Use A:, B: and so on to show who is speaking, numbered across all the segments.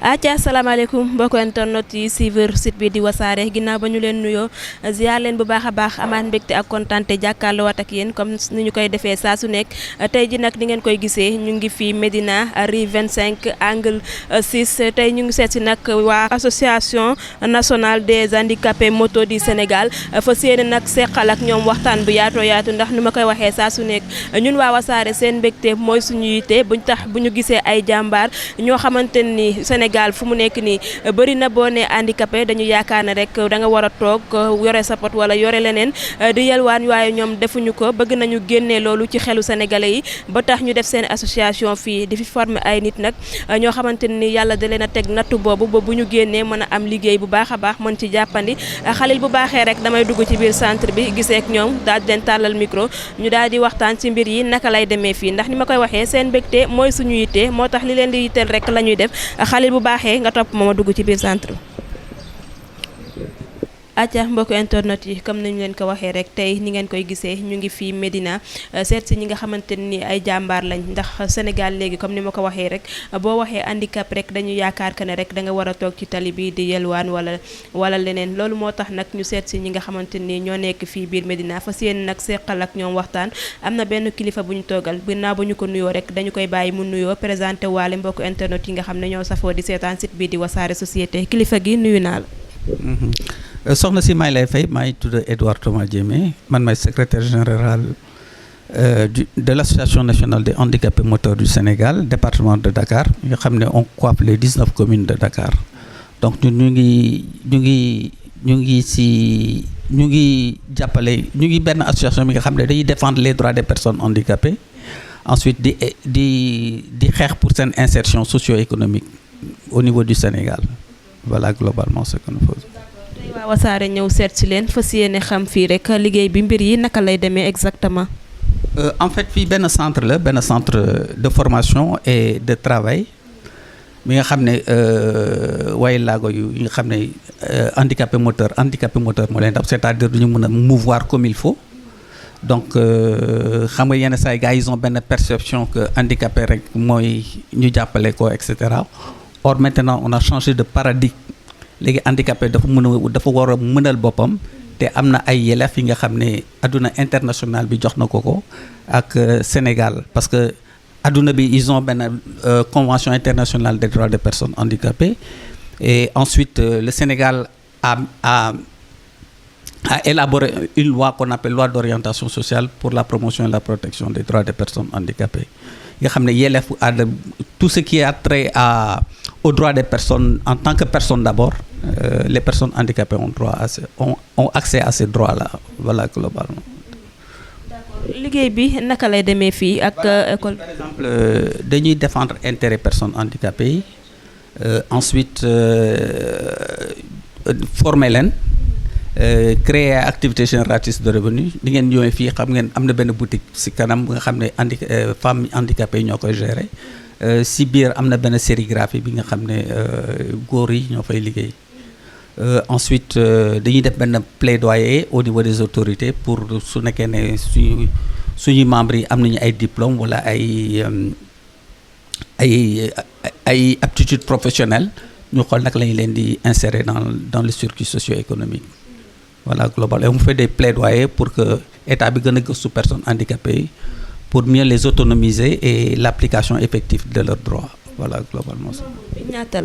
A: aca asalaamaaleykum mbokk internet yi suivre site bi di wasaare ginnaaw ba ñu leen nuyoo ziar leen bu baax a baax amaat mbégte ak kontante jàkkaarloo waat ak yéen comme ni ñu koy defee saa su nekk tey ji nag ni ngeen koy gisee ñu ngi fii Médina rue 25 angle 6 tey ñu ngi seet si nag waa association nationale des handicapés moto du Sénégal fas yéene nag seqal ak ñoom waxtaan bu yaatoo yaatu ndax ni ma koy waxee saa su nekk ñun waa wasaare seen mbégte mooy suñu yite bu ñu gisee ay jàmbaar ñoo xamante ni Sénégal fu mu nekk nii bëri na boo ne handicapé dañu yaakaar ne rek da nga war a toog yore sa pot wala yore leneen di yelwaan waaye ñoom defuñu ko bëgg nañu génnee loolu ci xelu sénégalais yi ba tax ñu def seen association fii di fi former ay nit nag ñoo xamante ni yàlla da leen a teg nattu boobu ba bu ñu génnee mën a am liggéey bu baax a baax mën ci jàppandi xalil bu baaxee rek damay dugg ci biir centre bi gisee ak ñoom daal di leen tàllal micro ñu daal di waxtaan ci mbir yi naka lay demee fii ndax ni ma koy waxee seen mbégte mooy suñu yitte moo tax li leen di yitteel rek la ñuy def xalil bu baaxee nga topp ma dugg ci biir centre acca mbokku internet yi comme nañu leen ko waxee rek tey ni ngeen koy gisee ñu ngi fii Médina seet si ñi nga xamante ni ay jàmbaar lañ ndax Sénégal léegi comme ni ma ko waxee rek boo waxee handicap rek dañu yaakaar que ne rek da nga war a toog ci tali bi di yelwaan wala leneen loolu moo tax nag ñu seet si ñi nga xamante ni ñoo nekk fii biir Médina fas yéene nag seqal ak ñoom waxtaan am na benn kilifa bu ñu toogal ginnaaw bu ñu ko nuyoo rek dañu koy bàyyi mu nuyoo présenté waale mbokku internet yi nga xam ne ñoo safoo di seetaan site bi di wasaare société kilifa gi nuyu naa la.
B: soxna si may lay fay maa ngi tudd Edouard Thomas Diémé man maay secrétaire général de l'association nationale des handicapés moteurs du Sénégal département de Dakar nga xam ne on coiffe les 19 communes de Dakar donc ñun ñu ngi jàppale ñu ngi benn association bi nga xam ne dañuy défendre les droits des personnes handicapées ensuite di xeex pour seen insertion socio-économique au niveau du Sénégal voilà globalement ce que nous faisons.
A: waa wasaare ñëw seet si leen fas yéene xam fii rek liggéey bi mbir yi naka lay demee exactement.
B: En fait fii benn centre de formation et de travail mi nga xam ne waaye laago yi nga xam ne handicapé moteur moo leen daf c'est-à-dire duñu mën a mouvoir comme il faut donc xam nga yenn saa yi gars ils ont benn perception que handicapé rek mooy ñu jàppale ko et cetera or maintenant on a changé de paradigme. léegi handicapé dafa war a mënal boppam te am na ay yelleef yi nga xam ne adduna international bi jox na ko ak Sénégal parce que adduna bi ils ont benn convention internationale des droits des personnes handicapées et ensuite le Sénégal a élaboré une loi qu'on appelle loi d'orientation sociale pour la promotion et la protection des droits des personnes handicapées nga xam ne yelleef tout ce qui a trait aux droits des personnes en tant que personne d'abord les personnes handicapées ont accès à ces droits-là voilà globalement.
A: D'accord liggéey bi naka lay demee fii ak école.
B: Par exemple dañuy défendre intérêt personnes handicapées yi ensuite former leen. Créer activité génératrice de revenus di ngeen ñëwee fii xam ngeen am na benn boutique ci kanam nga xam ne femmes handicapées yi ñoo koy gérer ci biir am na benn sérigraphie bi nga xam ne góor yi ñoo fay liggéey ensuite dañuy def benn plaidoyer au niveau des autorités pour su nekkee ne suñu membres yi am nañu ay diplômes wala ay aptitudes professionnelles ñu xool nag lañu leen di insérer dans le circuit socio-économique. Voilà global et on fait des plaidoyers pour que état bi gën a gëstu personnes handicapées pour mieux les autonomiser et l'application effective de leurs droits voilà globalement.
A: ñaata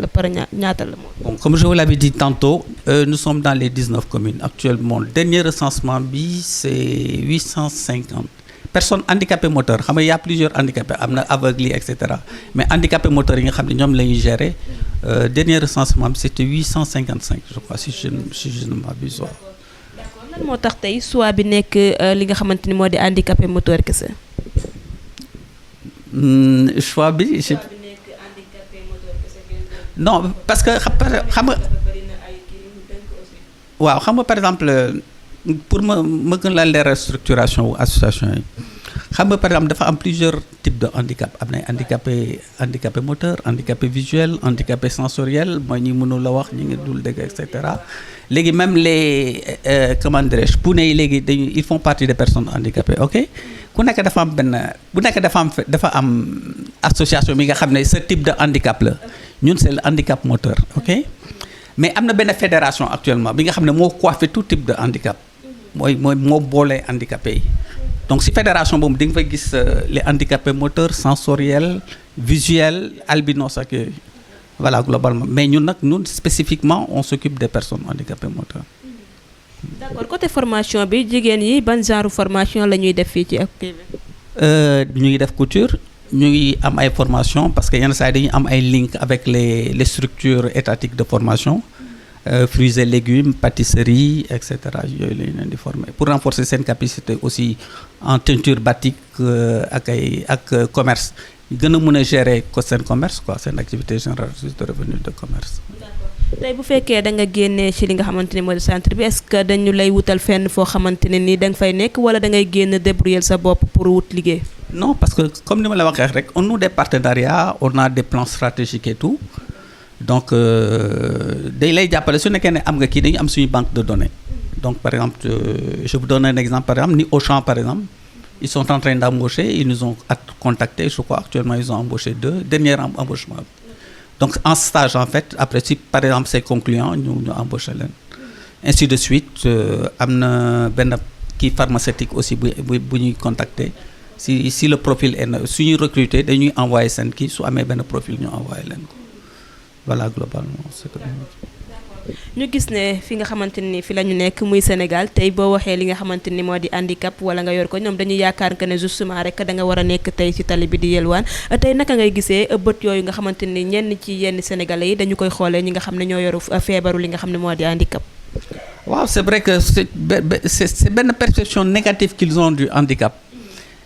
A: la
B: Bon, comme je vous l'avais dit tantôt nous sommes dans les 19 communes actuellement le dernier recensement bi c'est 850 personnes handicapées moteurs xam nga y a plusieurs handicapés am na aveugles et cetera mais handicapés moteurs yi nga xam ne ñoom la ñuy gérer dernier recensement bi c'était 855 je crois si je ne m'abuse.
A: lan moo tax tey choix bi nekk li nga xamante ni moo di handicapé moteur kese.
B: choix bi non parce que xam nga waaw xam nga par exemple pour ma gën la leeral structuration wu association yi xam nga par exemple dafa am plusieurs types de handicap am na handicapé moteur, handicapé visuel, handicapé sensoriel mooy ñi mënul la wax ñi ngi dul dégg et cetera. léegi même les comment dirais-je puune yi léegi dañuy ils font partie des personnes handicapées, ok. ku nekk dafa am bu nekk dafa am association bi nga xam ne ce type de handicap la ñun c'est le handicap moteur, ok. mais am na benn fédération actuellement bi nga xam ne moo coiffé tout type de handicap moo boole handicapé yi. donc si fédération boobu di nga fay gis les handicapés moteurs, sensoriels, visuels, albinos ak yooyu voilà globalement. mais ñun spécifiquement on s'occupe des personnes handicapées moteurs.
A: d'accord côté formation bi jigéen yi ban genre formation la ñuy def fii ci FPV.
B: ñu ngi def couture ñu ngi am ay formation parce que yenn saa yi dañuy am ay link avec les structures étatiques de formation. Fruits et légumes, pâtisserie, etc. yooyu la ñu leen di former pour renforcer seen capacité aussi en teinture batik ak commerce gën a mën a gérer seen commerce quoi seen activité génératrice de revenus de commerce.
A: tey bu fekkee da nga génnee ci li nga xamante ne mooy centre bi est-ce que dañu lay wutal fenn foo xamante ne nii da nga fay nekk wala da ngay génn débrouiller sa bopp pour wut liggéey.
B: non parce que comme ni ma la waxee rek on noue des partenariats, on a des plans stratégiques et tout. donc day lay jàppale su nekkee ne am nga kii dañu am suñu banque de données. donc par exemple je vous donne un exemple par exemple ni Auchan par exemple ils sont en train d'embaucher, ils nous ont contacté, je crois actuellement ils ont embauché 2 derniers embauchements. donc en stage en fait après si par exemple c'est concluant ñu embauché leen ainsi de suite. am na benn kii pharmaceutique aussi bu ñuy contacter si le profil est su ñuy recruter dañuy envoyer seen kii su amee benn profil ñu envoyer leen ko. voilà globalement c'est que
A: ñu gis ne fi nga xamante ni fi la ñu nekk muy Sénégal tey boo waxee li nga xamante ni moo di handicap wala nga yor ko ñoom dañuy yaakaar que ne justement rek da nga war a nekk tey ci tali bi di yelwaan tey naka ngay gisee bët yooyu nga xamante ni ñenn ci yenn sénégalais yi dañu koy xoolee ñi nga xam ne ñoo yoru feebaru li nga xam ne moo di handicap.
B: waaw c'est vrai que c'est benn perception négative qu'ils ont du handicap.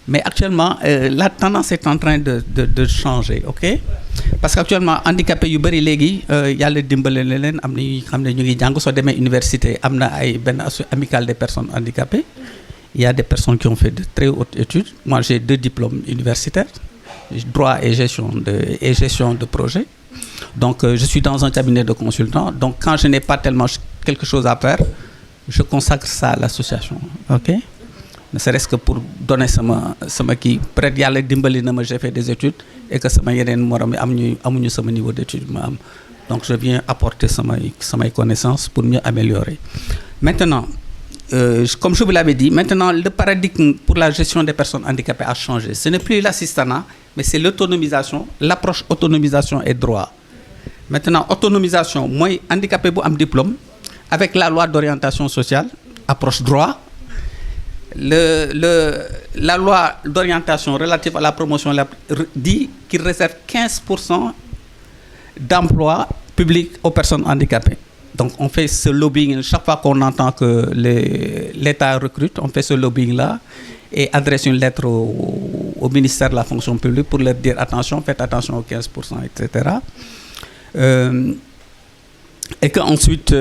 B: mais actuellement la tendance est en train de changer, ok. parce que actuellement handicapé yu bëri léegi yàlla dimbale leen am na ñuy xam ne ñu ngi jàng soo demee université am na ay benn amicale des personnes handicapées. il y a des personnes qui ont fait de très hautes études. moi j'ai 2 diplômes universitaires, droit et gestion de projet. donc je suis dans un cabinet de consultants. donc quand je n'ai pas tellement quelque chose à faire je consacre ça à l'association, ok. ne serait-ce que pour donner sama kii peut-être yàlla dimbali na ma j'ai fait des études et que sama yeneen morom yi amuñu sama niveau d'études ma am. donc je viens apporter samay connaissances pour mieux améliorer. maintenant comme je vous l'avais dit, maintenant le paradigme pour la gestion des personnes handicapées a changé. Ce n'est plus l'assistanat, mais c'est l'autonomisation, l'approche autonomisation et droit. Maintenant autonomisation mooy handicapé bu am diplôme avec la loi d'orientation sociale, approche droit. La loi d'orientation relative à la promotion dit qu'il réserve 15% d'emplois publics aux personnes handicapées. Donc on fait ce lobbying chaque fois qu'on entend que l'État recrute, on fait ce lobbying-là et adresse une lettre au ministère de la fonction publique pour leur dire attention, faites attention aux 15%, etc. Et qu'ensuite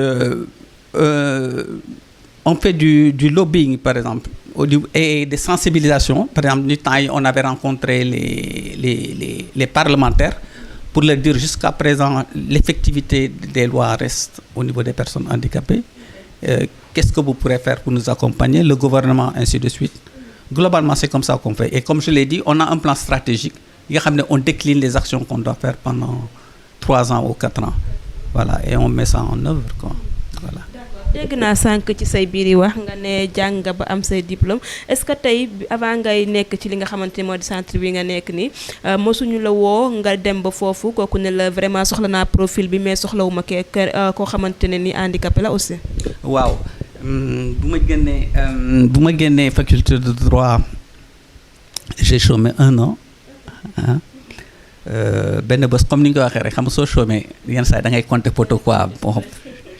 B: on fait du lobbying par exemple et des sensibilisations. Par exemple, on avait rencontré les parlementaires pour leur dire jusqu'à présent l'effectivité des lois reste au niveau des personnes handicapées. Qu'est-ce que vous pourrez faire pour nous accompagner, le gouvernement, ainsi de suite. Globalement, c'est comme ça qu'on fait. Et comme je l'ai dit, on a un plan stratégique. On décline les actions qu'on doit faire pendant 3 ans ou 4 ans. Voilà, et on met ça en œuvre, quoi. Voilà.
A: dégg naa sànq ci say biir yi wax nga ne jàng nga ba am say diplôme est-ce que tey avant ngay nekk ci li nga xamante ni moo di centre bi nga nekk ni mosuñu la woo nga dem ba foofu kooku ne la vraiment soxla naa profil bi mais soxlawuma koo xamante ne ni handicapé la aussi.
B: waaw bu ma génnee faculté de droit j'ai chômé 1 an benn bés comme ni nga ko waxee rek xam nga soo chômé yenn saa da ngay compter poto quoi bon.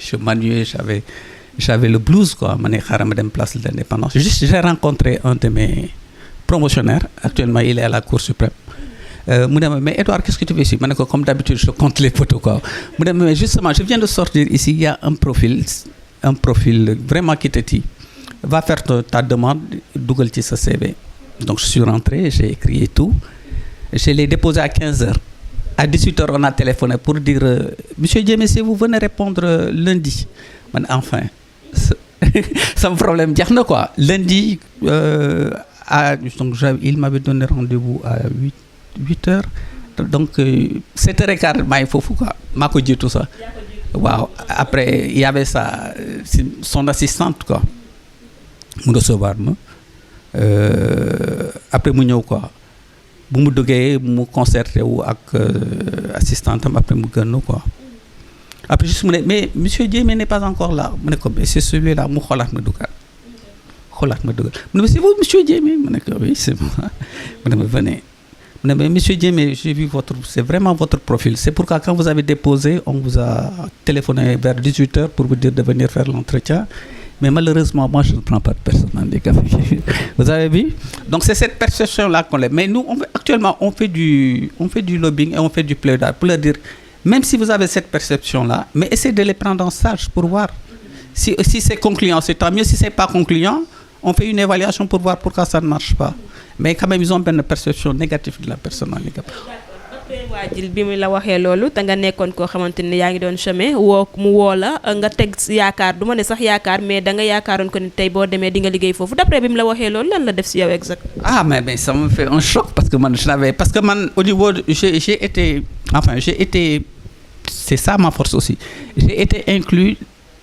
B: Je m'ennuyais, j'avais le blues quoi. Ma ne xaaral ma dem place de l'indépendance. Juste j'ai rencontré un de mes promotionnaires. Actuellement il est à la Cour suprême. Mu ne ma mais Edouard qu'est-ce que tu fais ici? Ma ne ko comme d'habitude je compte les poteaux quoi. Mu ne ma mais justement je viens de sortir ici, il y a un profil vraiment qui te dit. Va faire ta demande, dugal ci sa CV. Donc je suis rentré, j'ai écrit et tout. Je l'ai déposé à 15h. À 18h, on a téléphoné pour dire Monsieur Diémé, si vous venez répondre lundi. Enfin, c'est un problème. Quoi. Lundi, donc il m'avait donné rendez-vous à 8h. Donc, 7h15, il faut quoi. M'a dit tout ça. Wow. Après, il y avait son assistante, quoi. Mu recevoir ma. Après, mu ñëw quoi. Bu mu duggee mu concerté wu ak assistante am après mu gën quoi. Après juste mu ne mais monsieur Diémé n'est pas encore là. Mu ne ko c'est celui-là mu xoolaat ma duggaat. Mu ne c'est vous monsieur Diémé. Mu ne ko oui c'est moi. Mu ne venez. Mu ne mais monsieur Diémé j'ai vu c'est vraiment votre profil. C'est pourquoi quand vous avez déposé on vous a téléphoné vers 18h pour vous dire de venir faire l'entretien. Mais malheureusement, moi, je ne prends pas de personne handicapée. Vous avez vu? Donc, c'est cette perception-là qu'on a. Mais nous, actuellement, on fait du lobbying et on fait du plaidoyer pour leur dire, même si vous avez cette perception-là, mais essayez de les prendre en charge pour voir. Si c'est concluant, c'est tant mieux. Si ce n'est pas concluant, on fait une évaluation pour voir pourquoi ça ne marche pas. Mais quand même, ils ont une perception négative de la personne handicapée.
A: waajil bi mu la waxee loolu te nga nekkoon koo xamante ni yaa ngi doon chemin mu woo la nga teg yaakaar du ma ne sax yaakaar mais da nga yaakaaroon ko ni tey boo demee di nga liggéey foofu d'après bi mu la waxee loolu lan la def si yow exact.
B: Mais ça me fait un choc parce que au niveau j'ai été c'est ça ma force aussi, j'ai été inclus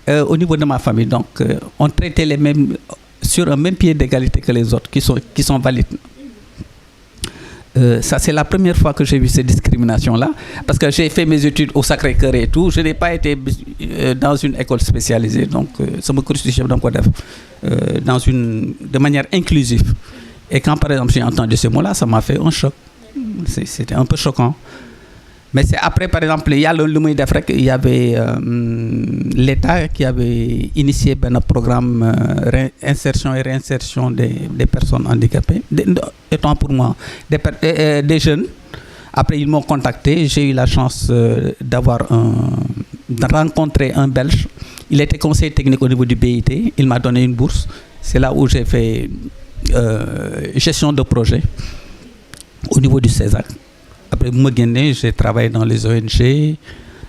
B: au niveau de ma famille, donc on traitait les mêmes sur un même pied d'égalité que les autres qui sont valides. Ça c'est la première fois que j'ai vu cette discrimination-là, parce que j'ai fait mes études au Sacré-Cœur et tout, je n'ai pas été dans une école spécialisée, donc ça me corrige chef de manière inclusive. Et quand par exemple j'ai entendu ce mot-là, ça m'a fait un choc, c'était un peu choquant. Mais c'est après, par exemple, il y avait l'État qui avait initié un programme insertion et réinsertion des personnes handicapées, étant pour moi des jeunes. Après, ils m'ont contacté, j'ai eu la chance de rencontrer un Belge. Il était conseiller technique au niveau du BIT, il m'a donné une bourse. C'est là où j'ai fait gestion de projet au niveau du CESAC. Après, j'ai travaillé dans les ONG.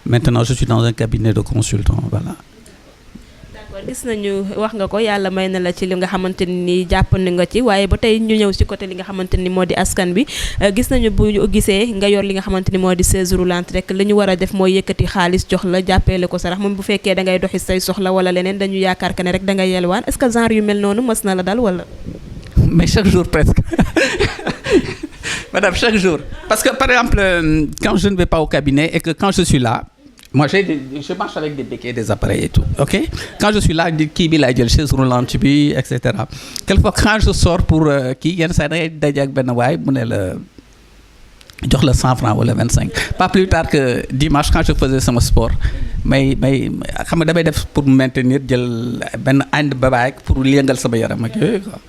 B: Maintenant, je suis dans un cabinet de consultants. Voilà.
A: D'accord. Gis nañu wax nga ko yàlla may na la ci li nga xamante ni jàppandi nga ci waaye ba tey ñu ñëw ci côté li nga xamante ni moo di askan bi gis nañu bu ñu gisee nga yor li nga xamante ni moo di chaise roulante rek li ñu war a def mooy yëkkati xaalis jox la jàppeele ko sarax moom bu fekkee da ngay doxi say soxla wala leneen dañu yaakaar que ne rek da ngay yelwaan est-ce que genre yu mel noonu mës na la dal wala.
B: Mais chaque jour presque. Madame, chaque jour. Parce que par exemple, quand je ne vais pas au cabinet et que quand je suis là, moi je marche avec des béquets, des appareils et tout, ok? Quand je suis là, je dis qui la chaise roulante, etc. Quelquefois, quand je sors pour qui, il y a le 100 francs ou le 25. Pas plus tard que dimanche quand je faisais mon sport. Mais pour me maintenir, pour liengal sama yaram ak yoy quoi.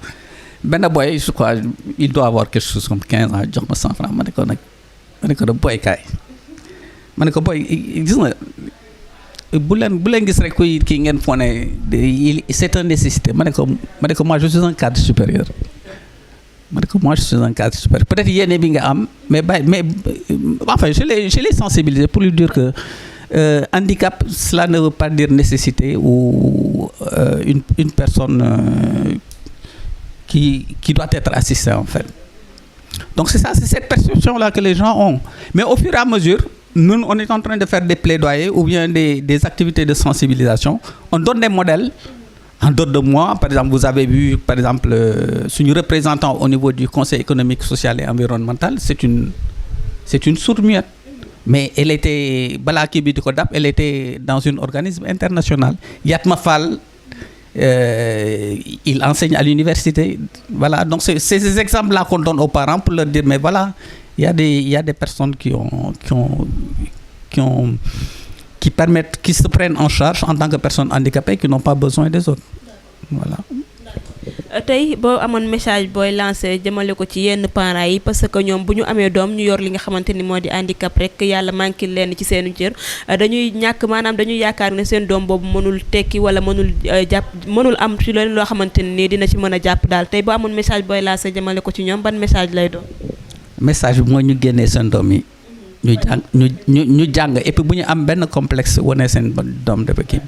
B: Ben boy, je crois, il doit avoir quelque chose comme 15 ans, jox ma 100 francs. Ma ne ko boy kay. Ma ne ko boy, gis nga bu len gis rek koy ki ngeen foné c'est une nécessité. Ma ne ko moi je suis un cadre supérieur. Moi je suis un cadre supérieur. Peut-être yéné bi nga am, mais enfin je l'ai sensibilisé pour lui dire que handicap, cela ne veut pas dire nécessité ou une personne qui doit être assistée en fait. Donc c'est ça, c'est cette perception-là que les gens ont. Mais au fur et à mesure, nous on est en train de faire des plaidoyers ou bien des activités de sensibilisation. On donne des modèles. En dehors de moi, par exemple, vous avez vu, par exemple, son représentant au niveau du Conseil économique, social et environnemental, c'est une sourde-muette. Mais elle était, elle était dans un organisme international. Yatma Fall, il enseigne à l'université. Voilà, donc c'est ces exemples-là qu'on donne aux parents pour leur dire, mais voilà, il y a des personnes qui se prennent en charge en tant que personnes handicapées qui n'ont pas besoin des autres. Voilà.
A: tey boo amoon message booy lancé jëmale ko ci yenn parents yi parce que ñoom bu ñu amee doom ñu yor li nga xamante ni moo di handicap rek yàlla manqué leen ci seenu cër dañuy ñàkk maanaam dañuy yaakaar ne seen doom boobu mënul tekki wala mënul am ci leen loo xamante ni dina ci mën a jàpp daal tey boo amoon message booy lancé jëmale ko ci ñoom ban message lay doon.
B: message bi mooy ñu génnee seen doom yi. ñu jàng et puis bu ñu am benn complexe wane seen doom de kii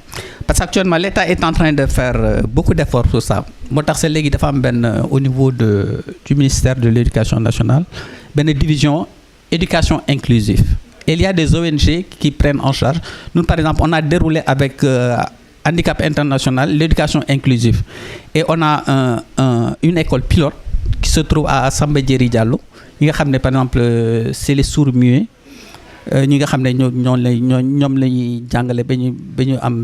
B: parce que actuellement l'État est en train de faire beaucoup d'efforts sur ça moo tax léegi dafa am benn au niveau du ministère de l'Éducation nationale benn division éducation inclusive et il y a des ONG qui prennent en charge nous par exemple on a déroulé avec Handicap International l'éducation inclusive et on a une école pilote qui se trouve à Samba Diéry Diallo yi nga xam ne par exemple c'est les sourds-muets ñi nga xam ne ñoom la ñuy jàngale ba ñu am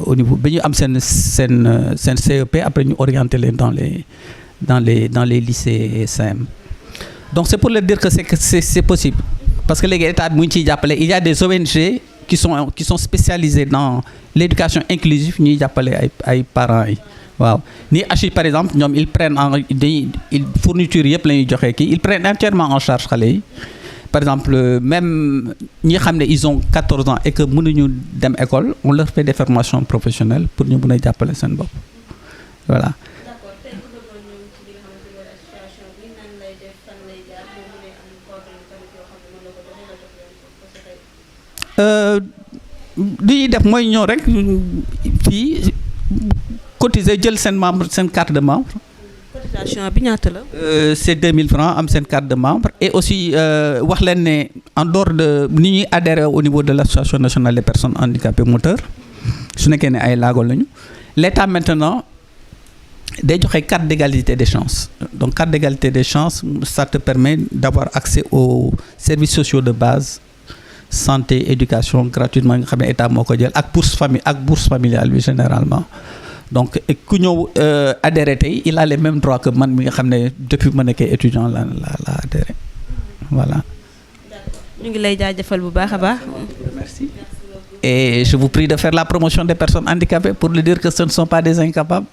B: au niveau ba ñu am seen CEP après ñu orienter leen dans les lycées CM donc c'est pour leur dire que c'est possible parce que léegi état bi mu ngi ciy jàppale il y a des ONG qui sont spécialisées dans l'éducation inclusive ñuy jàppale ay parents yi waaw ni Hachi par exemple ñoom ils prennent fourniture yëpp la ñuy joxe kii ils prennent entièrement en charge xale yi par exemple même ñi xam ne ils ont 14 ans et que mënuñu dem école on leur fait des formations professionnelles pour ñu mën a jàppale seen bopp voilà. li ñuy def mooy ñëw rek fii cotiser jël seen membre seen carte de membre.
A: cotisation bi ñaata la.
B: c'est 2000 francs am seen carte de membre et aussi wax leen ne en dehors de ni ñuy adhérer au niveau de l'association nationale des personnes handicapées moteurs su nekkee ne ay laago lañu l'État maintenant day joxe carte d'égalité des chances donc carte d'égalité des chances ça te permet d'avoir accès aux services sociaux de base santé éducation gratuitement nga xam ne État moo ko jël ak bourse familiale bi généralement. donc ku ñëw adhéré tey il a les mêmes droits que man mi nga xam ne depuis ma nekkee étudiant la adhéré voilà.
A: ñu ngi lay jaajëfal bu baax a baax.
B: merci. et je vous prie de faire la promotion des personnes handicapées pour leur dire que ce ne sont pas des incapables.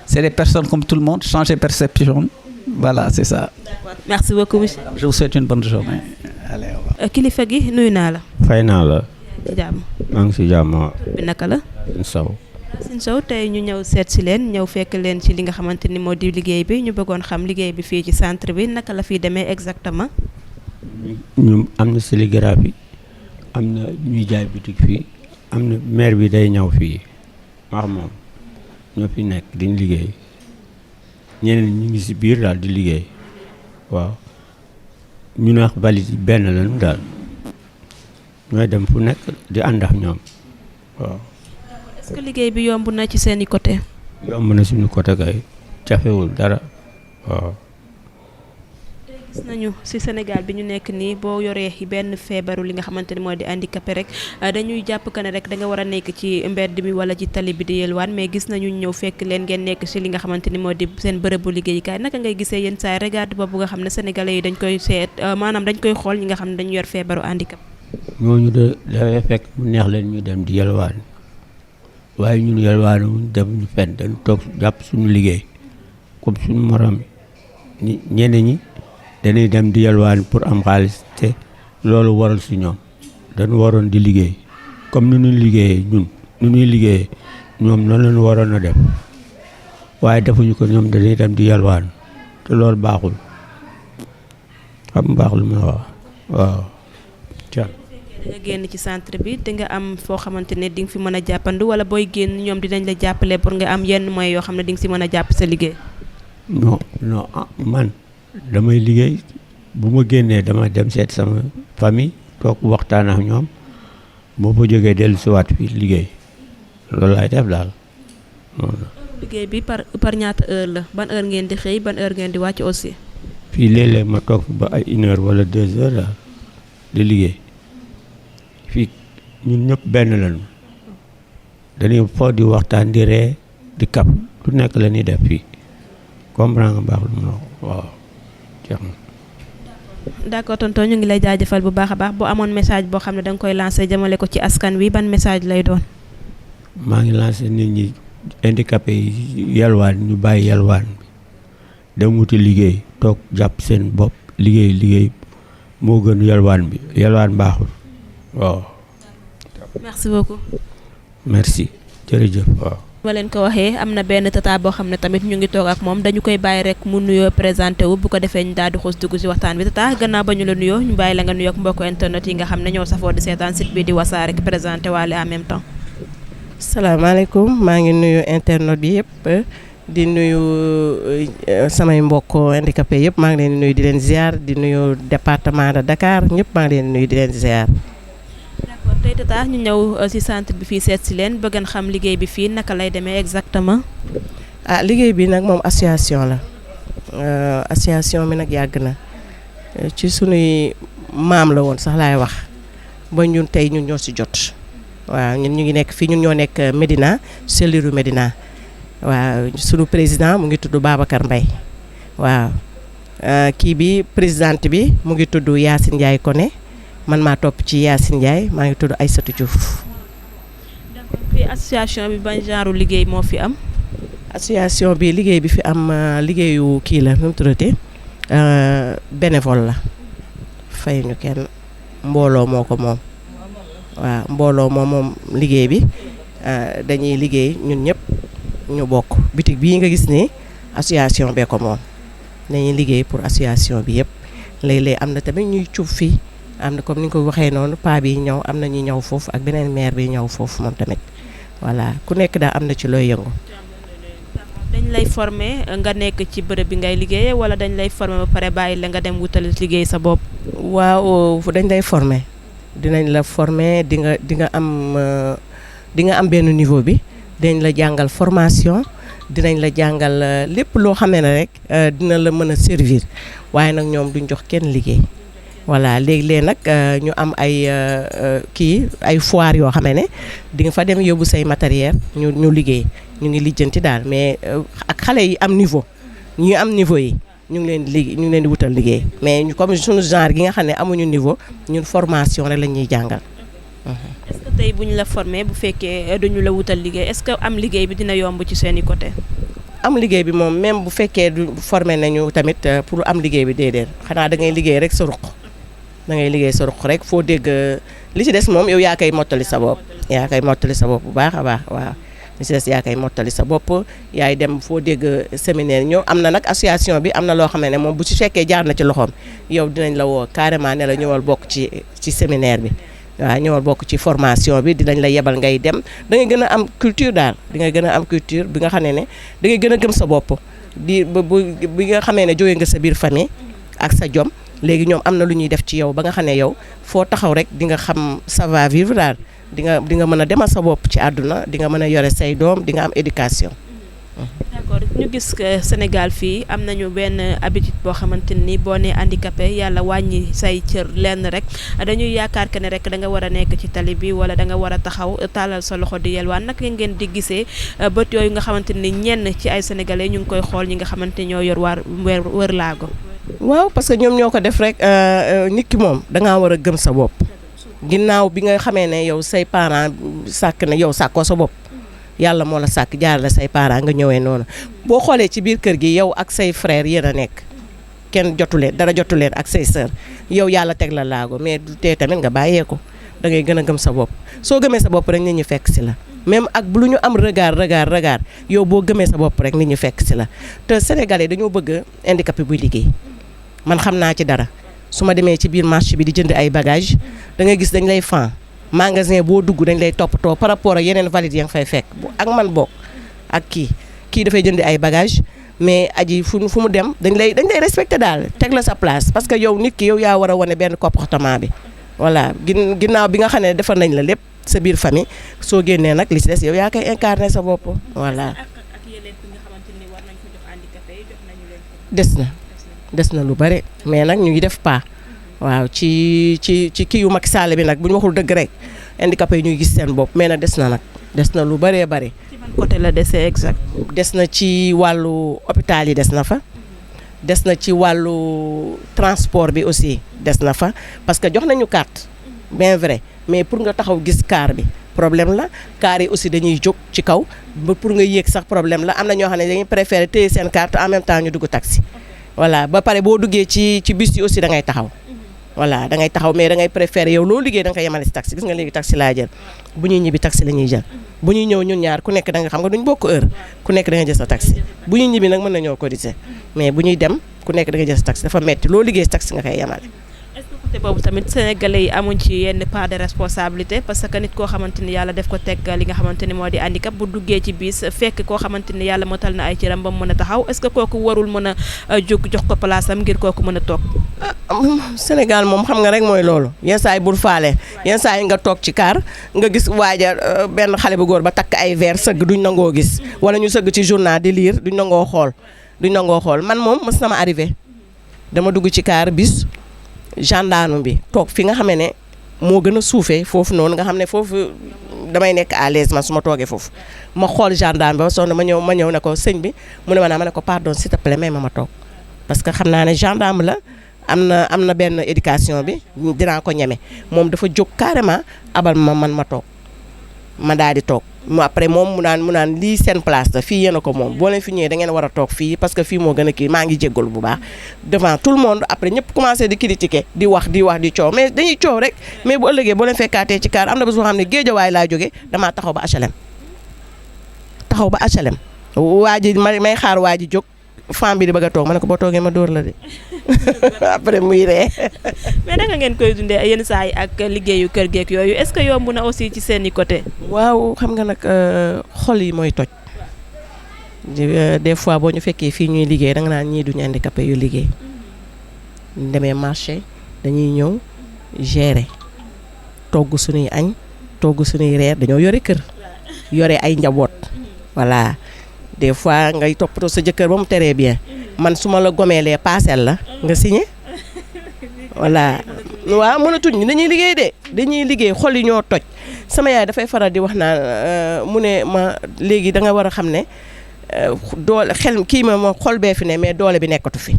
B: c'est des personnes comme tout le monde changer perception voilà c'est ça.
A: d'accord merci beaucoup monsieur.
B: je vous souhaite une bonne journée. allez au revoir.
A: kilifa gi nuyu naa la.
C: fay naa la.
A: ci jàmm.
C: maa ngi si jàmm.
A: bi naka la.
C: Sow.
A: Sine Sow tey ñu ñëw seet si leen ñëw fekk leen ci li nga xamante ni moo di liggéey bi ñu bëggoon xam liggéey bi fii ci centre bi naka la fiy demee exactement.
C: ñu am na sérigraphie am na ñuy jaay boutique fii am na maire bi day ñëw fii wax moom ñoo fi nekk diñ liggéey ñeneen ñu ngi si biir daal di liggéey waaw ñu ne balit yi benn lañu daal ñooy dem fu nekk di ànd ak ñoom waaw.
A: est-ce que liggéey bi yomb na ci seeni côté.
C: yomb na suñu côté kay jafewul dara waaw.
A: tey gis nañu ci Sénégal bi ñu nekk nii boo yoree benn feebaru li nga xamante ni moo di handicapé rek dañuy jàpp que ne rek da nga war a nekk ci mbedd mi wala ci tali bi di yelwaan mais gis nañu ñëw fekk leen ngeen nekk ci li nga xamante ni moo di seen bërëbu liggéeyukaay naka ngay gisee yenn saa regard boobu nga xam ne sénégalais yi dañ koy seet maanaam dañ koy xool ñi nga xam ne dañu yor feebaru handicap.
C: ñooñu de dafay fekk mu neex leen ñu dem di yelwaan waaye ñun yelwaanu wuñ dem ñu fenn dañu toog jàpp suñu liggéey comme suñu morom yi ñeneen ñi dañuy dem di yelwaan pour am xaalis te loolu waral si ñoom dañu waroon di liggéey comme nu ñuy liggéeyee ñun nu ñuy liggéeyee ñoom noonu lañu waroon a def waaye defuñu ko ñoom dañuy dem di yelwaan te loolu baaxul xam baaxul ma wax waaw.
A: da nga génn ci centre bi te nga am foo xamante ne di nga fi mën a jàppandu wala booy génn ñoom dinañ la jàppale pour nga am yenn moyens yoo xam ne di nga si mën a jàpp sa liggéey.
C: non man damay liggéey bu ma génnee dama dem seet sama famille toog waxtaan ak ñoom boo fa jógee dellu si waat fii liggéey loolu laay def daal.
A: liggéey bi par ñaata heure la ban heure ngeen di xëy ban heure ngeen di wàcc aussi.
C: fii léeg-léeg ma toog ba ay 1 heure wala 2 heures daal di liggéey fii ñun ñëpp benn lañu dañuy foo di waxtaan di ree di kap lu nekk la ñuy def fii comprendre nga baax lu mu waaw jeex na.
A: d'accord tonton ñu ngi lay jaajëfal bu baax a baax boo amoon message boo xam ne da nga koy lancer jëmale ko ci askan wi ban message lay doon.
C: maa ngi lancer nit ñi handicapé yi yalwaan ñu bàyyi yalwaan dem wuti liggéey toog jàpp seen bopp liggéey moo gën yalwaan bi yalwaan baaxul waaw.
A: merci beaucoup.
C: merci jërëjëf waaw.
A: ma leen ko waxee am na benn tata boo xam ne tamit ñu ngi toog ak moom dañu koy bàyyi rek mu nuyoo présenté wu bu ko defee ñu daal di xuus dugg ci waxtaan bi tata gannaaw ba ñu la nuyoo ñu bàyyi la nga nuyoo ak mbokku internet yi nga xam ne ñoo safoo di seetaan site bi di Wassare rek présenté waale en même temps.
D: salaamaaleykum maa ngi nuyu internet bi yëpp di nuyu samay mbokk handicapé yëpp maa ngi leen di nuyu di leen ziar di nuyu département de Dakar ñëpp maa ngi leen di nuyu di leen ziar.
A: d'accord tey tata ñu ñëw ci centre bi fii seet si leen bëgg xam liggéey bi fii naka lay demee exactement.
D: liggéey bi nag moom association la association bi nag yàgg na ci sunuy maam la woon sax laay wax ba ñun tey ñun ñoo ci jot. waaw ñun ñu ngi nekk fii ñun ñoo nekk Médina cellule Médina waaw sunu président mu ngi tudd Babacar Mbaye waaw kii bi présidente bi mu ngi tudd Yacine Ndiaye Koné man maa topp ci Yacine Ndiaye maa ngi tudd Aïssatou Diouf.
A: d'accord fii association bi ban genre liggéey moo fi am.
D: association bi liggéey bi fi am liggéeyu kii la nu mu tuddati bénévole la fayuñu kenn mbooloo moo ko moom. waaw mbooloo moom liggéey bi dañuy liggéey ñun ñëpp ñu bokk bitig bii nga gis ni association bee ko moom dañuy liggéey pour association bi yëpp léeg-léeg am na tamit ñuy cuub fii am na comme ni nga ko waxee noonu paa bi ñëw am na ñuy ñëw foofu ak beneen maire bi ñëw foofu moom tamit voilà ku nekk daal am na ci looy yëngu.
A: dañ lay former nga nekk ci bërëb bi ngay liggéeyee wala dañ lay former ba pare bàyyi la nga dem wutal liggéey sa bopp.
D: waaw dañ lay former. dinañ la former di nga am benn niveau bi dinañ la jàngal formation dinañ la jàngal lépp loo xamee ne rek dina la mën a servir waaye nag ñoom duñ jox kenn liggéey voilà léegi-léeg nag ñu am ay ay foire yoo xamee ne di nga fa dem yóbbu say matériel ñu liggéey ñu ngi lijjanti daal mais ak xale yi am niveau ñu am niveau yi ñu ngi leen di wutal liggéey mais ñu comme suñu genre gi nga xam ne amuñu niveau ñun formation rek la ñuy jàngal.
A: est-ce que tey bu ñu la formé bu fekkee duñu la wutal liggéey est-ce que am liggéey bi dina yomb ci seeni côté.
D: am liggéey bi moom même bu fekkee du formé nañu tamit pour am liggéey bi déedéet xanaa da ngay liggéey rek sa ruq da ngay liggéey sa ruq rek foo dégg li ci des moom yow yaa koy mottali sa bopp bu baax a baax waaw. li ci des yaa koy mottali sa bopp yaay dem foo dégg séminaire ñëw am na nag association bi am na loo xam ne moom bu ci fekkee jaar na ci loxoom yow dinañ la woo carrément ne la ñëwal bokk ci séminaire bi waaw ñëwal bokk ci formation bi dinañ la yebal ngay dem da ngay gën a am culture daal di ngay gën a am culture bi nga xam ne da ngay gën a gëm sa bopp bi nga xamee ne jógee nga sa biir famille ak sa jom léegi ñoom am na lu ñuy def ci yow ba nga xam ne yow foo taxaw rek di nga xam savoir vivre daal di nga mën a demal sa bopp ci àdduna di nga mën a yore say doom di nga am éducation.
A: d'accord ñu gis que Sénégal fii am nañu benn habitude boo xamante ni boo nee handicapé yàlla wàññi say cër lenn rek dañuy yaakaar que ne rek da nga war a nekk ci tali bi wala da nga war a taxaw taalal sa loxo di yelwaan naka ngeen di gisee bët yooyu nga xamante ni ñenn ci ay sénégalais ñu ngi koy xool ñi nga xamante ñoo yor wër laago.
D: waaw parce que ñoom ñoo ko def rek nit ki moom da ngaa war a gëm sa bopp. ginnaaw bi nga xamee ne yow say parents sàkk na yow sàkkoo sa bopp yàlla moo la sàkk jaar la say parents nga ñëwee noonu boo xoolee ci biir kër gi yow ak say frère yéen a nekk kenn dara jotu leen ak say sœur yow yàlla teg la laago mais du tee tamit nga bàyyee ko da ngay gën a gëm sa bopp soo gëmee sa bopp rek nit ñi fekk si la même ak lu ñu am regard yow boo gëmee sa bopp rek nit ñi fekk si la te sénégalais dañoo bëgg handicapé buy liggéey man xam naa ci dara su ma demee ci biir marché bi di jënd ay bagages da ngay gis dañ lay fan magasin boo dugg dañ lay toppatoo par rapport ak yeneen valide ya nga fay fekk ak man bokk ak kii dafay jënd ay bagages mais aji fu mu dem dañ lay respecté daal teg la sa place parce que yow nit ki yow yaa war a wane benn comportement bi voilà ginnaaw bi nga xam ne defal nañ la lépp sa biir famille soo génnee nag li ci des yow yaa koy incarné sa bopp voilà. des na lu bare mais nag ñu ngi def pas waaw ci kii yu Macky Sall bi nag bu ñu waxul dëgg rek handicapé yi ñu ngi gis seen bopp mais nag des na lu baree bare.
A: ci ban côté la desee exact.
D: des na ci wàllu hôpital yi des na fa des na ci wàllu transport bi aussi des na fa parce que jox nañu carte bien vrai mais pour nga taxaw gis car bi problème la. car yi aussi dañuy jóg ci kaw ba pour nga yéeg sax problème la am na ñoo xam ne dañuy préférer téye seen carte en même temps ñu dugg taxi. voilà ba pare boo duggee ci bus yi aussi da ngay taxaw. voilà da ngay taxaw mais da ngay préférer yow loo liggéey da nga koy yemale si taxi gis nga léegi taxi laa jël bu ñuy ñibbi taxi la ñuy jël bu ñuy ñëw ñun ñaar ku nekk da nga xam nga duñ bokk heure ku nekk da nga jël sa taxi bu ñuy ñibbi nag mën na ñoo cotiser mais bu ñuy dem ku nekk da nga jël sa taxi dafa metti loo liggéey si taxi nga koy yemale.
A: est-ce que côté boobu tamit sénégalais yi amuñ ci yenn part de responsabilité parce que nit koo xamante ni yàlla def ko teg li nga xamante ni moo di handicap bu duggee ci bis fekk koo xamante ni yàlla motal na ay ciram ba mu mën a taxaw est-ce que kooku warul mën a jóg jox ko place am ngir kooku mën a toog.
D: Sénégal moom xam nga rek mooy loolu yenn saa yi bul faale yenn saa yi nga toog ci car nga gis waaja benn xale bu góor ba takk ay verre sëgg duñ nangoo gis wala ñu sëgg ci journal di lire duñ nangoo xool man moom mës na ma arrivé dama dugg ci car bis gendarme bi toog fi nga xamee ne moo gën a suufee foofu noonu nga xam ne foofu damay nekk à l'aise man su ma toogee foofu ma xool gendarme bi ba sonn ma ñëw ne ko sëñ bi mu ne ma ne ko pardon s'il te plaît may ma toog parce que xam naa ne gendarme la am na benn éducation bi dinaa ko ñeme moom dafa jóg carrément abal man ma toog ma daal di toog mu après moom mu naan lii seen place la fii yéen a ko moom boo leen fi ñëwee da ngeen war a toog fii parce que fii moo gën a kii maa ngi jéggalu bu baax devant tout le monde après ñëpp commencé di critiquer di wax di coow mais dañuy coow rek mais bu ëllëgee boo leen fekkaatee ci car am na bés boo xam ne Géejawaay laa jógee damaa taxaw ba HLM waa ji may xaar waa ji jóg femme bi di bëgg a toog ma ne ko boo toogee ma dóor la de après muy ree
A: mais naka ngeen koy dundee yenn saa yi ak liggéeyu kër geek yooyu est-ce que yomb na aussi ci seeni côté.
D: waaw xam nga nag xol yi mooy toj des fois boo ñu fekkee fii ñuy liggéey danga naan ñii duñu handicapé yu liggéey demee marché dañuy ñëw gérer togg suñuy añ togg suñuy reer dañoo yore kër yore ay njaboot voilà. des fois ngay toppatoo sa jëkkër ba mu teree bien man su ma la gomeelee paaseel la nga signé voilà waaw mënatuñ ñu dañuy liggéey xol yi ñoo toj sama yaay dafay faral di wax naan mu ne ma léegi da nga war a xam ne doole xel kii ma xol bee fi ne mais doole bi nekkatu fi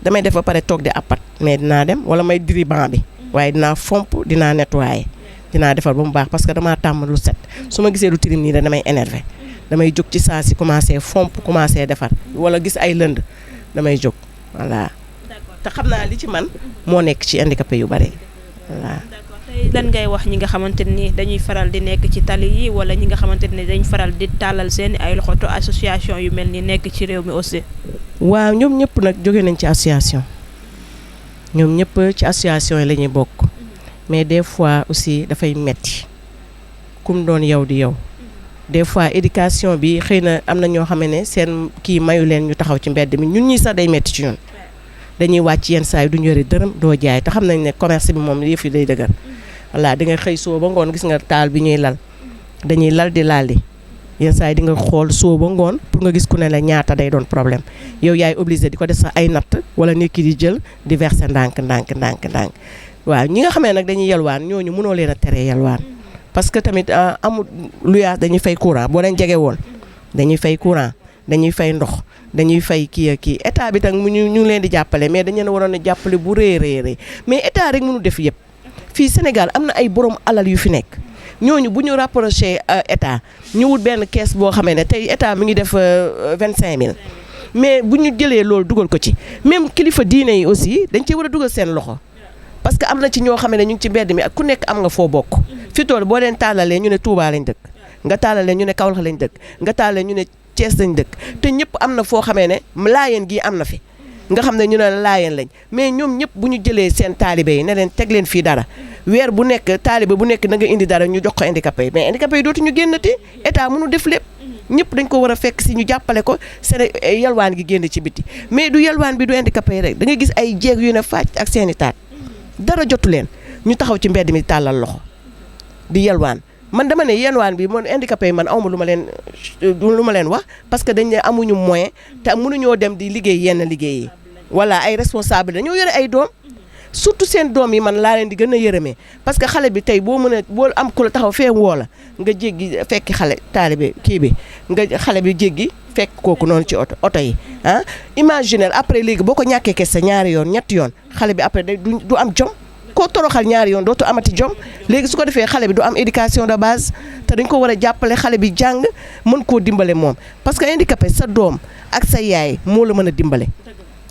D: damay def ba pare toog di appat mais dinaa dem wala may diri ban bi waaye dinaa fomp dinaa nettoyer dinaa defar ba mu baax parce que damaa tàmm lu set su ma gisee lu tilim nii damay énervé damay jóg ci saa si commencé fomp commencé defar wala gis ay lënd damay jóg voilà.
A: d'accord
D: te xam naa li ci man moo nekk ci handicapé yu bari voilà.
A: d'accord tey lan ngay wax ñi nga xamante ni dañuy faral di nekk ci tali yi wala ñi nga xamante ni dañuy faral di tàllal seen ay loxo to association yu mel ni nekk ci réew mi aussi.
D: waaw ñoom ñëpp nag jóge nañ ci association ñoom ñëpp ci association yi la ñuy bokk mais des fois aussi dafay metti kum doon yow di yow. des fois éducation bi xëy na am na ñoo xam ne seen kii mayu leen ñu taxaw ci mbedd mi ñun ñii sax day metti ci ñun dañuy wàcc yenn saa yi duñu yore dërëm doo jaay te xam nañ ne commerce bi moom yëf yi day dëgër voilà di nga xëy soo ba ngoon gis nga taal bi ñuy lal dañuy lal di yenn saa yi di nga xool soo ba ngoon pour nga gis ku ne la ñaata day doon problème yow yaay obligé di ko def sax ay natt wala nit ki di jël di verser ndànk waaw ñi nga xamee nag dañuy yalwaan ñooñu mënoo leen a teree yalwaan parce que tamit amul luyaas dañuy fay courant boo leen jege woon dañuy fay courant dañuy fay ndox dañuy fay kii état bi tam ñu ngi leen di jàppale mais dañu leen waroon a jàppale bu rëy mais état rek mënu def yëpp fii Sénégal am na ay borom alal yu fi nekk ñooñu bu ñu rapproché état ñu wut benn kees boo xamee ne tey état mi ngi def 25000 mais bu ñu jëlee loolu dugal ko ci même kilifa diine yi aussi dañ cee war a dugal seen loxo parce que am na ci ñoo xam ne ñu ngi ci mbedd mi ak ku nekk am nga foo bokk. fi tool boo leen taalalee ñu ne Touba lañ dëkk nga taalalee ñu ne Kaolack lañ dëkk nga taalalee ñu ne Thiès lañ dëkk te ñëpp am na foo xamee ne laayeen gii am na fi nga xam ne ñu ne laayeen lañ mais ñoom ñëpp bu ñu jëlee seen taalibe yi ne leen teg leen fii dara weer bu nekk taalibe bu nekk na nga indi dara ñu jox ko handicapé yi mais handicapé yi dootuñu génnati état mënu def lépp ñëpp dañ ko war a fekk si ñu jàppale ko seen yalwaan gi génn ci biti mais du yalwaan bi du handicapé yi rek da nga gis ay jeeg yu ne fàcc ak seen i taat dara jotu leen ñu taxaw ci mbedd mi tàllal loxo di yelwaan man dama ne yelwaan bi man handicapé yi man awma lu ma leen wax parce que dañ ne amuñu moyen te mënuñoo dem di liggéey yenn liggéey yi wala ay responsable dañoo yore ay doom surtout seen doom yi man laa leen di gën a yërëmee parce que xale bi tey boo am ku la taxaw fee woo la nga jéggi fekki xale taalibe kii bi nga xale bi jéggi fekk kooku noonu ci oto yi imaginer après léegi boo ko ñàkkee kese ñaari yoon ñetti yoon xale bi après du am jom koo toroxal ñaari yoon dootu amati jom léegi su ko defee xale bi du am éducation de base te dañ ko war a jàppale xale bi jàng mën koo dimbale moom parce que handicapé sa doom ak sa yaay moo la mën a dimbale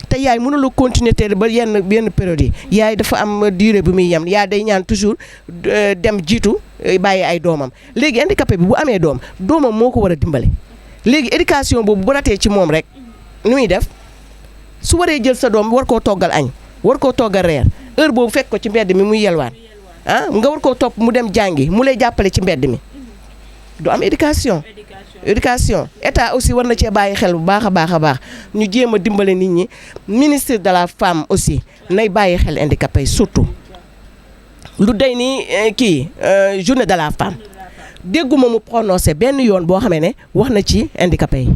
D: te yaay mënula continuer te ba yenn période yi yaay dafa am durée bu muy yem yaay day ñaan toujours dem jiitu bàyyi ay doomam léegi handicapé bi bu amee doomam moo ko war a dimbale léegi éducation boobu bu ratee ci moom rek nu muy def su waree jël sa doom war koo toggal añ war koo toggal reer heure boobu fekk ko ci mbedd mi muy yelwaan nga war koo topp mu dem jàngi mu lay jàppale ci mbedd mi du am éducation état aussi war na cee bàyyi xel bu baax a baax ñu jéem a dimbale nit ñi ministre de la femme aussi nay bàyyi xel handicapé yi surtout lu day ni journée de la femme dégguma mu prononcé benn yoon boo xamee ne wax na ci handicapé yi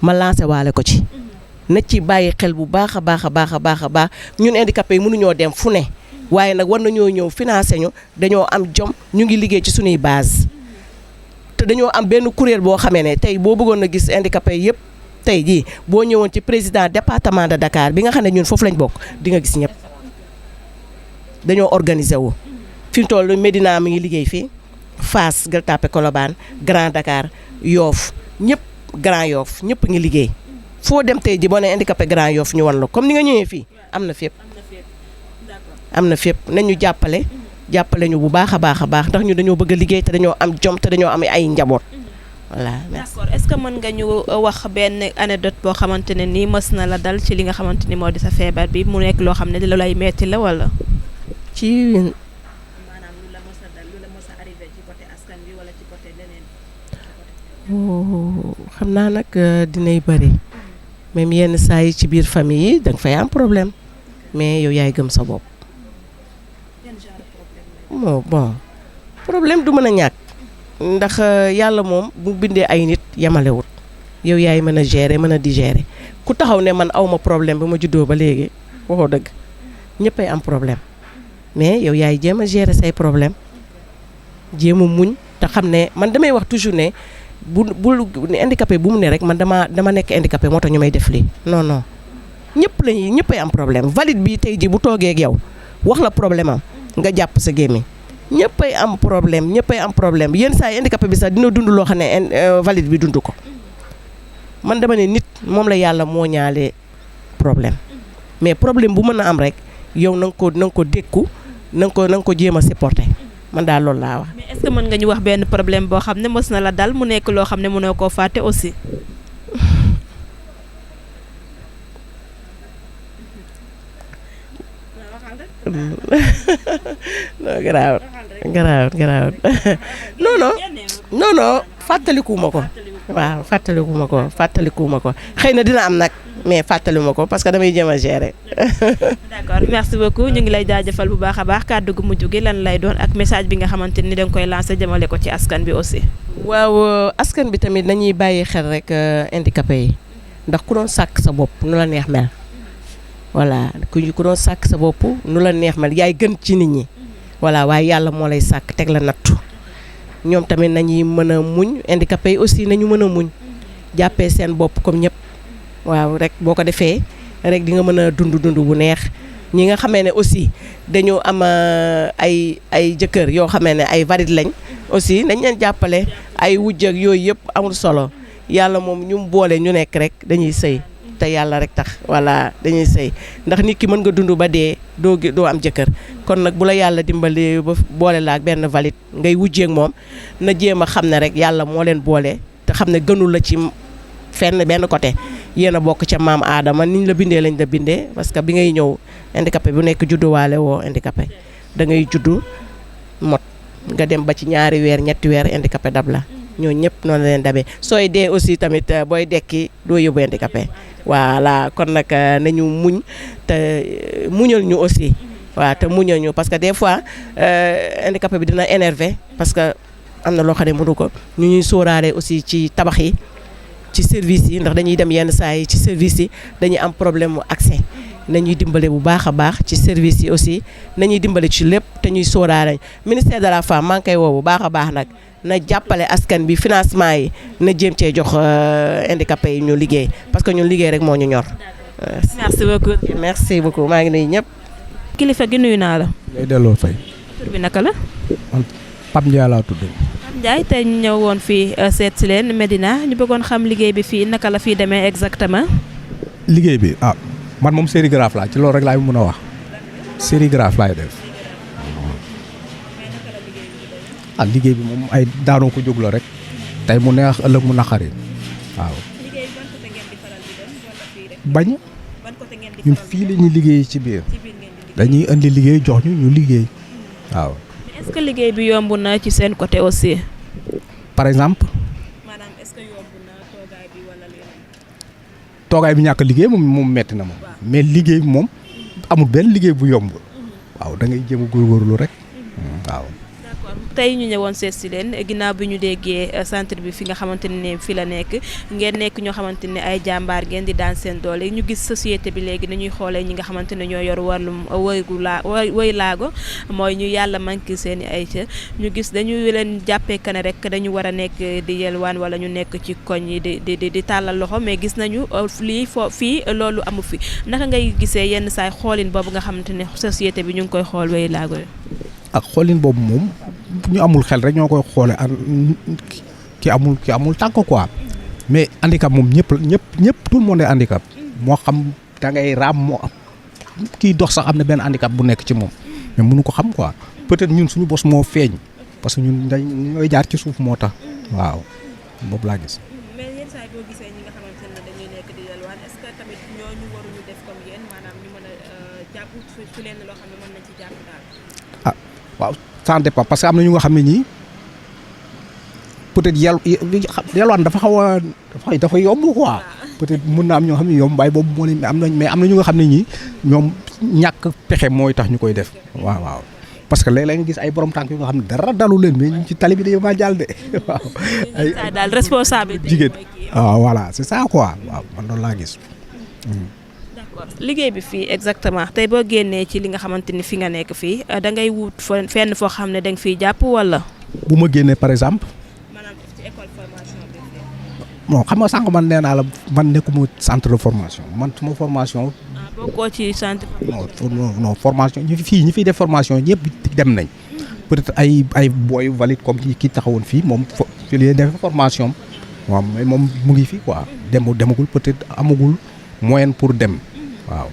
D: ma lancé waale ko ci na ci bàyyi xel bu baax a baax ñun handicapé yi mënuñoo dem fu ne waaye nag war nañoo ñëw financé ñu dañoo am jom ñu ngi liggéey ci suñuy base te dañoo am benn kuréel boo xamee ne tey boo bëggoon a gis handicapé yëpp tey jii boo ñëwoon ci président département de Dakar bi nga xam ne ñun foofu lañ bokk di nga gis ñëpp dañoo organiser wu fi mu toll Médina mi ngi liggéey fii Fass Gueule Tapée Colobane Grand Dakar Yoff ñëpp Grand Yoff ñëpp ngi liggéey foo dem tey ji boo ne handicapé Grand Yoff ñu wan la comme ni nga ñëwee fii am na fépp nañu jàppale ñu bu baax a baax ndax ñu dañoo bëgg a liggéey te dañoo am jom te dañoo am ay njaboot voilà.
A: d'accord est-ce que mën nga ñu wax benn anecdote boo xamante ne nii mës na la dal ci li nga xamante ni moo di sa feebar bi mu nekk loo xam ne lu lay metti la wala.
D: ci
A: maanaam lu la mës a dal lu la mës a arrivé ci côté askan bi wala ci côté leneen.
D: xam naa nag dinay bëri même yenn saa yi ci biir famille yi da nga fay am problème mais yow yaay gëm sa bopp. bon problème du mën a ñàkk ndax yàlla moom bu bindee ay nit yemalewut yow yaay mën a gérer mën a digérer ku taxaw ne man awma problème ba ma juddoo ba léegi waxoo dëgg ñëppay am problème mais yow yaay jéem a gérer say problème jéem a muñ te xam ne man damay wax toujours ne bu handicapé bu mu ne rek man dama nekk handicapé moo tax ñu may def lii non ñëppay am problème valide bi tey ji bu toogee ak yow wax la problème am nga jàpp sa gémmiñ ñëppay am problème yenn saa yi handicapé bi sax dina dund loo xam ne valide bi dund ko man dama ne nit moom la yàlla moo ñaalee problème mais problème bu mën a am rek yow na nga ko dékku na nga ko jéem a supporter man daal loolu laa wax.
A: mais est-ce que mën nga ñu wax benn problème boo xam ne mës na la dal mu nekk loo xam ne mënoo koo fàtte aussi.
D: non garaawut non fàttalikuwuma ko waaw fàttalikuwuma ko xëy na dina am nag mais fàttaliwuma ko parce que damay jéem a gérer.
A: d'accord merci beaucoup ñu ngi lay jaajëfal bu baax a baax kàddu gu mujj gi lan lay doon ak message bi nga xamante ni danga koy lancer jëmale ko ci askan bi aussi.
D: waaw askan bi tamit nañuy bàyyi xel rek handicapé yi ndax ku doon sàkk sa bopp nu la neex mel. voilà ku doon sàkk sa bopp nu la neex mel yaay gën ci nit ñi voilà waaye yàlla moo lay sàkk teg la nattu ñoom tamit nañuy mën a muñ handicapé yi aussi nañu mën a muñ jàppee seen bopp comme ñëpp waaw rek boo ko defee rek di nga mën a dund bu neex ñi nga xamee ne aussi dañoo am ay jëkkër yoo xamee ne ay valide lañ aussi nañ leen jàppale ay wujj ak yooyu yëpp amul solo yàlla moom ñu boole ñu nekk rek dañuy sëy te yàlla rek tax voilà dañuy sëy ndax nit ki mën nga dund ba dee doo am jëkkër kon nag bu la yàlla dimbali ba boole la ak benn valide ngay wujjeek moom na jéem a xam ne rek yàlla moo leen boole te xam ne gënul la ci fenn benn côté yéen a bokk ca maam aadama niñ la bindee lañ la bindee parce que bi ngay ñëw handicapé bu nekk judduwaale woo handicapé da ngay juddu mot nga dem ba ci ñaari weer ñetti weer handicapé dab la ñoo ñëpp noonu la leen dabee sooy dee aussi tamit booy dekki doo yóbbu handicapé voilà kon nag nañu muñ te muñal ñu aussi waaw te muñal ñu parce que des fois handicapé bi dina énervé parce que am na loo xam ne mënu ko ñu ñuy sóoraale aussi ci tabax yi ci service yi ndax dañuy dem yenn saa yi ci service yi dañuy am problème mu accès nañuy dimbale bu baax a baax ci service yi aussi nañuy dimbale ci lépp te ñuy sóoraale ministère de la femme maa ngi koy woo bu baax a baax nag na jàppale askan bi financement yi na jéem cee jox handicapé yi ñu liggéey parce que ñun liggéey rek moo ñu ñor.
A: merci beaucoup.
D: merci beaucoup maa ngi nuyu ñëpp.
A: kilifa gi nuyu naa la.
E: ngay delloo fay.
A: tur bi naka la.
E: man Pape Ndiaye laa tudd.
A: Pape Ndiaye tey ñu ñëw woon fii seet si leen Médina ñu bëggoon xam liggéey bi fii naka la fii demee exactement.
E: liggéey bi man moom sérigraphe laa ci loolu rek laay mën a wax sérigraphe laay def. liggéey bi moom ay daanoo ko jóg la rek tey mu neex ëllëg mu naqari waaw. bañ ñun fii la ñuy liggéey ci biir dañuy indi liggéey jox ñu liggéey waaw.
A: est-ce que liggéey bi yomb na ci seen côté aussi.
E: par exemple.
A: maanaam est-ce que yomb na toogaay bi wala leneen.
E: toogaay bi ñàkk liggéey moom metti na moom. mais liggéey bi moom amul benn liggéey bu yomb. waaw da ngay jéem a góorgóorlu rek waaw.
A: tey ñu ñëwoon seet si leen ginnaaw bi ñu déggee centre bi fi nga xamante ne fi la nekk ngeen nekk ñoo xamante ne ay jàmbaar ngeen di daan seen doole ñu gis société bi léegi ni ñuy xoolee ñi nga xamante ne ñoo yor wàllum wëy laago mooy ñu yàlla manqué seen i ay ñu gis dañu leen jàppee que ne rek dañu war a nekk di yelwaan wala ñu nekk ci koñ yi di tàllal loxo mais gis nañu lii fii loolu amu fi naka ngay gisee yenn saay xoolin boobu nga xamante ne société bi ñu ngi koy xool wëy laago yi.
E: ak xoolin boobu moom ñu amul xel rek ñoo koy xoole ki amul tànk quoi mais handicap moom ñëpp tout le monde est handicap moo xam da ngay raam moo am kii dox sax am na benn handicap bu nekk ci moom mais mënu ko xam quoi peut-être ñun suñu bos moo feeñ parce que ñun ñooy jaar ci suuf moo tax waaw boobu laa gis.
A: mais yenn saa yi boo gisee ñi nga xamante ne dañuy nekk di yalwaan est-ce que tamit ñooñu waruñu def comme yéen maanaam ñu mën a jàpp su leen loo xam ne mën nañ ci jàpp daal.
E: waaw ça dépend parce que am na ñu nga xam ne ñii peut-être yalwaan dafa xaw a dafa yomb quoi peut-être mën na am ñoo xam ne yomb waaye boobu moo leen am nañ mais am na ñu nga xam ne ñii ñoom ñàkk pexe mooy tax ñu koy def waaw parce que léeg-léeg nga gis ay borom tànk yu nga xam ne dara dalu leen mais ñu ci tali bi dañu maa jàll de waaw.
A: ay daal responsabilité
E: jigéen waaw voilà c'est ça quoi waaw man loolu laa gis.
A: d'accord liggéey bi fii exactement tey boo génnee ci li nga xamante ni fi nga nekk fii da ngay wut fenn foo xam ne da nga fiy jàpp wala.
E: bu ma génnee par exemple.
A: maanaam ci école formation bi.
E: non xam nga sànq man nee naa la man nekkuma centre de formation man suma formation.
A: bokkoo ci centre.
E: non formation ñi fiy def formation ñëpp dem nañ peut-être ay booy valide comme ki taxawoon fii moom fi lay def formation waaw mais moom mu ngi fi quoi demagul peut-être amagul moyen pour dem. waaw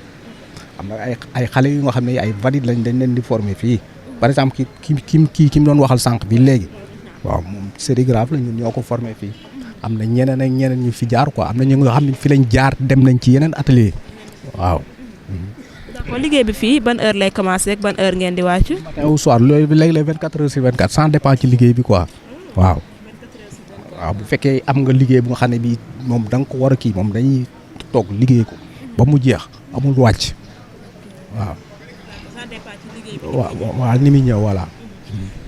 E: am na ay xale yu nga xam ne ay valide lañ dañ leen di former fii par exemple ki mu doon waxal sànq bi léegi waaw moom sérigraphe la ñun ñoo ko former fii am na ñeneen ak ñeneen ñu fi jaar quoi am na ñu nga xam ne fi lañ jaar dem nañ ci yeneen atelier waaw.
A: d'accord liggéey bi fii ban heure lay commencer ak ban heure ngeen di wàcc.
E: matin au soir loolu léegi-léeg 24 heures sur 24 ça dépend ci liggéey bi quoi waaw. waaw bu fekkee am nga liggéey bu nga xam ne bii moom da nga ko war a kii moom dañuy toog liggéey ko ba mu jeex. amul wàcc waaw. waaw ni muy ñëw voilà.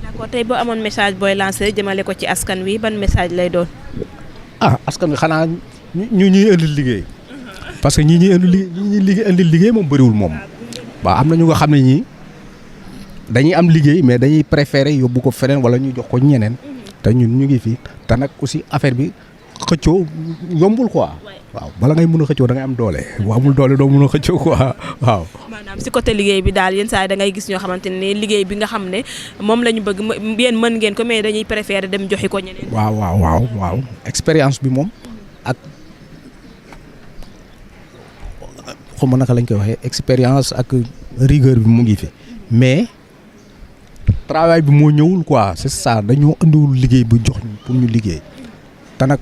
A: d'accord tey boo amoon message booy lancé jëmale ko ci askan wi ban message lay doon.
E: askan wi xanaa ñu ñuy indil liggéey. parce que ñi ñuy indil liggéey moom bëriwul moom. waaw am na ñu nga xam ne ñii dañuy am liggéey mais dañuy préférer yóbbu ko feneen wala ñu jox ko ñeneen. te ñun ñu ngi fi te nag aussi affaire bi xëccoo yombul quoi. waaw bala ngay mën a xëccoo da ngay am doole bu amul doole doo mën a xëccoo quoi waaw.
A: maanaam si côté liggéey bi daal yenn saa yi da ngay gis ñoo xamante ne liggéey bi nga xam ne moom la ñu bëgg yéen mën ngeen ko mais dañuy préférer dem joxi ko ñeneen.
E: waaw expérience bi moom ak xaw ma naka lañ koy waxee expérience ak rigueur bi mu ngi fi mais travail bi moo ñëwul quoi c'est ça dañoo andiwul liggéey bu jox ñu pour ñu liggéey te nag.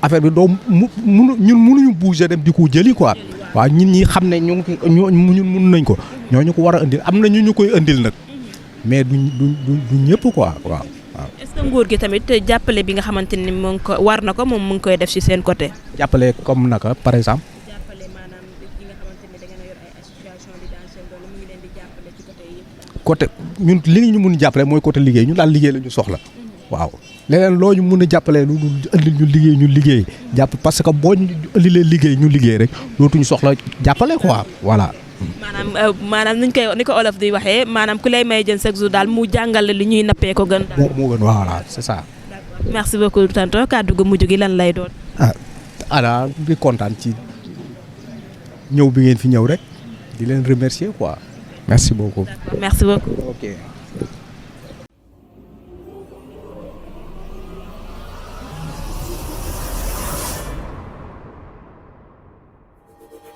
E: affaire bi doo ñun mënuñu bouger dem di ko jëli quoi waaw ñun ñi xam ne ñun mën nañ ko ñooñu ko war a indil am na ñu koy indil nag mais du ñëpp quoi waaw.
A: est-ce que nguur gi tamit jàppale bi nga xamante ni mu ngi ko war na ko moom mu ngi koy def ci seen côté.
E: jàppale comme naka par exemple.
A: jàppale maanaam ñi nga xamante ni da ngeen a yor ay association di daan seen doole mu ngi leen di jàppale ci côté yëpp.
E: côté ñun li ñu mun jàppale mooy côté liggéey ñun daal liggéey la ñu soxla waaw. leneen loo ñu mën a jàppalee lu indi ñu liggéey jàpp parce que boo ñu indilee liggéey ñu liggéey rek dootuñu soxla jàppale quoi voilà.
A: maanaam ni ko olof di waxee maanaam ku lay may jën chaque jour daal mu jàngal li ñuy nappee ko gën.
E: moo gën voilà c'est ça.
A: d'accord merci beaucoup tonton kàddu gu mujj gi lan lay doon.
E: ana di kontaan ci ñëw bi ngeen fi ñëw rek di leen remercier quoi merci beaucoup.
A: merci beaucoup.
E: ok.